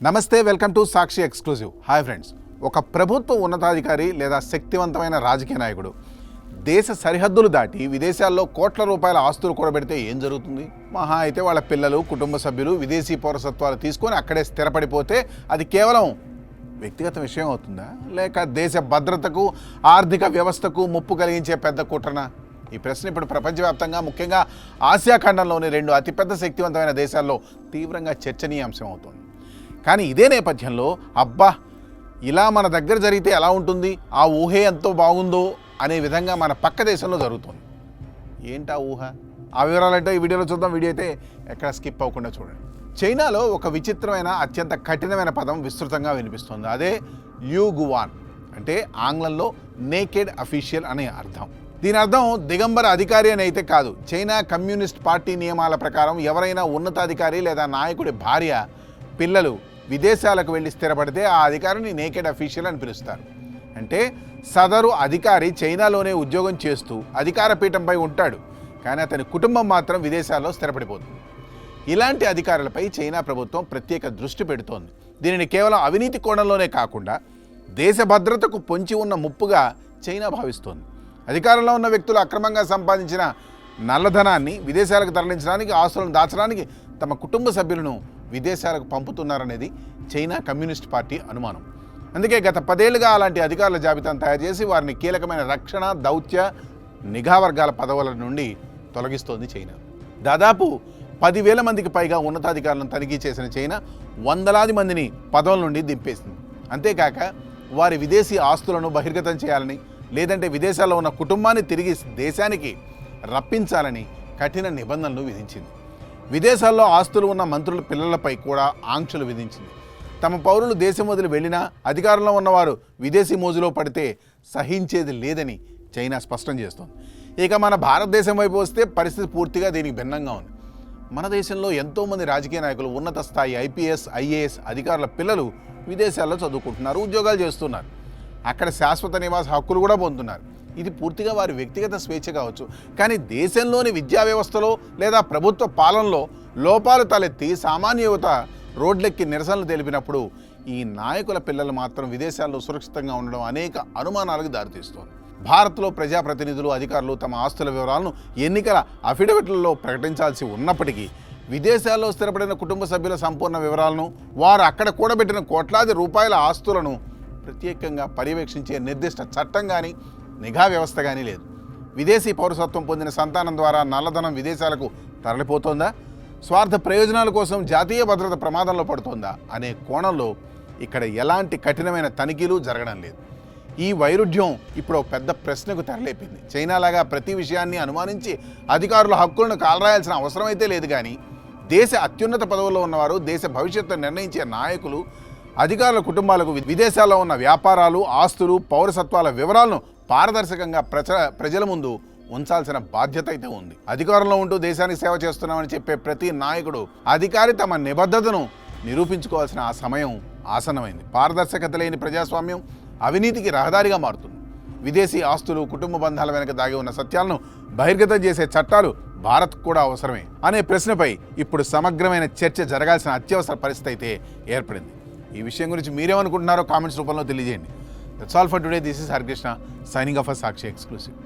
నమస్తే, welcome to Sakshi exclusive. Hi friends, ఒక ప్రభుత్వ ఉన్నతాధికారి లేదా శక్తివంతమైన రాజకీయ నాయకుడు దేశ సరిహద్దులు దాటి విదేశాల్లో కోట్ల రూపాయల ఆస్తులు కూడబెడితే ఏం జరుగుతుంది? మహా అయితే వాళ్ళ పిల్లలు, కుటుంబ సభ్యులు విదేశీ పౌరసత్వాలు తీసుకొని అక్కడే స్థిరపడిపోతే అది కేవలం వ్యక్తిగత విషయం అవుతుందా, లేక దేశ భద్రతకు, ఆర్థిక వ్యవస్థకు ముప్పు కలిగించే పెద్ద కుట్రనా? ఈ ప్రశ్న ఇప్పుడు ప్రపంచవ్యాప్తంగా, ముఖ్యంగా ఆసియా ఖండంలోని రెండు అతిపెద్ద శక్తివంతమైన దేశాల్లో తీవ్రంగా చర్చనీయాంశం అవుతుంది. కానీ ఇదే నేపథ్యంలో అబ్బా ఇలా మన దగ్గర జరిగితే ఎలా ఉంటుంది, ఆ ఊహే ఎంతో బాగుందో అనే విధంగా మన పక్క దేశంలో జరుగుతుంది. ఏంటా ఊహ? ఆ వివరాలంటే ఈ వీడియోలో చూద్దాం. వీడియో అయితే ఎక్కడ స్కిప్ అవ్వకుండా చూడండి. చైనాలో ఒక విచిత్రమైన, అత్యంత కఠినమైన పదం విస్తృతంగా వినిపిస్తుంది. అదే లియు గువాన్. అంటే ఆంగ్లంలో నేకెడ్ అఫీషియల్ అనే అర్థం. దీని అర్థం దిగంబర అధికారి అని అయితే కాదు. చైనా కమ్యూనిస్ట్ పార్టీ నియమాల ప్రకారం ఎవరైనా ఉన్నతాధికారి లేదా నాయకుడి భార్య, పిల్లలు విదేశాలకు వెళ్ళి స్థిరపడితే ఆ అధికారిని నేకెడ్ అఫీషియల్ అని పిలుస్తారు. అంటే సదరు అధికారి చైనాలోనే ఉద్యోగం చేస్తూ అధికార పీఠంపై ఉంటాడు, కానీ అతని కుటుంబం మాత్రం విదేశాల్లో స్థిరపడిపోతుంది. ఇలాంటి అధికారులపై చైనా ప్రభుత్వం ప్రత్యేక దృష్టి పెడుతోంది. దీనిని కేవలం అవినీతి కోణంలోనే కాకుండా దేశ భద్రతకు పొంచి ఉన్న ముప్పుగా చైనా భావిస్తోంది. అధికారంలో ఉన్న వ్యక్తులు అక్రమంగా సంపాదించిన నల్లధనాన్ని విదేశాలకు తరలించడానికి, ఆస్తులను దాచడానికి తమ కుటుంబ సభ్యులను విదేశాలకు పంపుతున్నారనేది చైనా కమ్యూనిస్ట్ పార్టీ అనుమానం. అందుకే గత 10 ఏళ్లుగా అలాంటి అధికారుల జాబితాను తయారు చేసి వారిని కీలకమైన రక్షణ, దౌత్య, నిఘా వర్గాల పదవుల నుండి తొలగిస్తోంది చైనా. దాదాపు 10,000 మందికి పైగా ఉన్నతాధికారులను తనిఖీ చేసిన చైనా వందలాది మందిని పదవుల నుండి దింపేసింది. అంతేకాక వారి విదేశీ ఆస్తులను బహిర్గతం చేయాలని, లేదంటే విదేశాల్లో ఉన్న కుటుంబాన్ని తిరిగి దేశానికి రప్పించాలని కఠిన నిబంధనలు విధించింది. విదేశాల్లో ఆస్తులు ఉన్న మంత్రుల పిల్లలపై కూడా ఆంక్షలు విధించింది. తమ పౌరులు దేశం వదిలి వెళ్ళినా, అధికారంలో ఉన్నవారు విదేశీ మోజులో పడితే సహించేది లేదని చైనా స్పష్టం చేస్తోంది. ఇక మన భారతదేశం వైపు వస్తే పరిస్థితి పూర్తిగా దీనికి భిన్నంగా ఉంది. మన దేశంలో ఎంతోమంది రాజకీయ నాయకులు, ఉన్నత స్థాయి ఐపీఎస్, ఐఏఎస్ అధికారుల పిల్లలు విదేశాల్లో చదువుకుంటున్నారు, ఉద్యోగాలు చేస్తున్నారు. అక్కడ శాశ్వత నివాస హక్కులు కూడా పొందుతున్నారు. ఇది పూర్తిగా వారి వ్యక్తిగత స్వేచ్ఛ కావచ్చు. కానీ దేశంలోని విద్యా వ్యవస్థలో లేదా ప్రభుత్వ పాలనలో లోపాలు తలెత్తి సామాన్య యువత రోడ్లెక్కి నిరసనలు తెలిపినప్పుడు ఈ నాయకుల పిల్లలు మాత్రం విదేశాల్లో సురక్షితంగా ఉండడం అనేక అనుమానాలకు దారితీస్తోంది. భారత్లో ప్రజాప్రతినిధులు, అధికారులు తమ ఆస్తుల వివరాలను ఎన్నికల అఫిడవిట్లలో ప్రకటించాల్సి ఉన్నప్పటికీ విదేశాల్లో స్థిరపడిన కుటుంబ సభ్యుల సంపూర్ణ వివరాలను, వారు అక్కడ కూడబెట్టిన కోట్లాది రూపాయల ఆస్తులను ప్రత్యేకంగా పర్యవేక్షించే నిర్దిష్ట చట్టం కానీ, నిఘా వ్యవస్థ కానీ లేదు. విదేశీ పౌరసత్వం పొందిన సంతానం ద్వారా నల్లధనం విదేశాలకు తరలిపోతోందా, స్వార్థ ప్రయోజనాల కోసం జాతీయ భద్రత ప్రమాదంలో పడుతోందా అనే కోణంలో ఇక్కడ ఎలాంటి కఠినమైన తనిఖీలు జరగడం లేదు. ఈ వైరుధ్యం ఇప్పుడు పెద్ద ప్రశ్నకు తెరలేపింది. చైనాలాగా ప్రతి విషయాన్ని అనుమానించి అధికారుల హక్కులను కాలరాయాల్సిన అవసరం అయితే లేదు. కానీ దేశ అత్యున్నత పదవుల్లో ఉన్నవారు, దేశ భవిష్యత్తు నిర్ణయించే నాయకులు, అధికారుల కుటుంబాలకు విదేశాల్లో ఉన్న వ్యాపారాలు, ఆస్తులు, పౌరసత్వాల వివరాలను పారదర్శకంగా ప్రజల ముందు ఉంచాల్సిన బాధ్యత అయితే ఉంది. అధికారంలో ఉంటూ దేశానికి సేవ చేస్తున్నామని చెప్పే ప్రతి నాయకుడు, అధికారి తమ నిబద్ధతను నిరూపించుకోవాల్సిన ఆ సమయం ఆసన్నమైంది. పారదర్శకత లేని ప్రజాస్వామ్యం అవినీతికి రహదారిగా మారుతుంది. విదేశీ ఆస్తులు, కుటుంబ బంధాల వెనుక దాగి ఉన్న సత్యాలను బహిర్గతం చేసే చట్టాలు భారత్ కూడా అవసరమే అనే ప్రశ్నపై ఇప్పుడు సమగ్రమైన చర్చ జరగాల్సిన అత్యవసర పరిస్థితి అయితే ఏర్పడింది. ఈ విషయం గురించి మీరేమనుకుంటున్నారో కామెంట్స్ రూపంలో తెలియజేయండి. That's all for today. This is Harikrishna signing off for Sakshi Exclusive.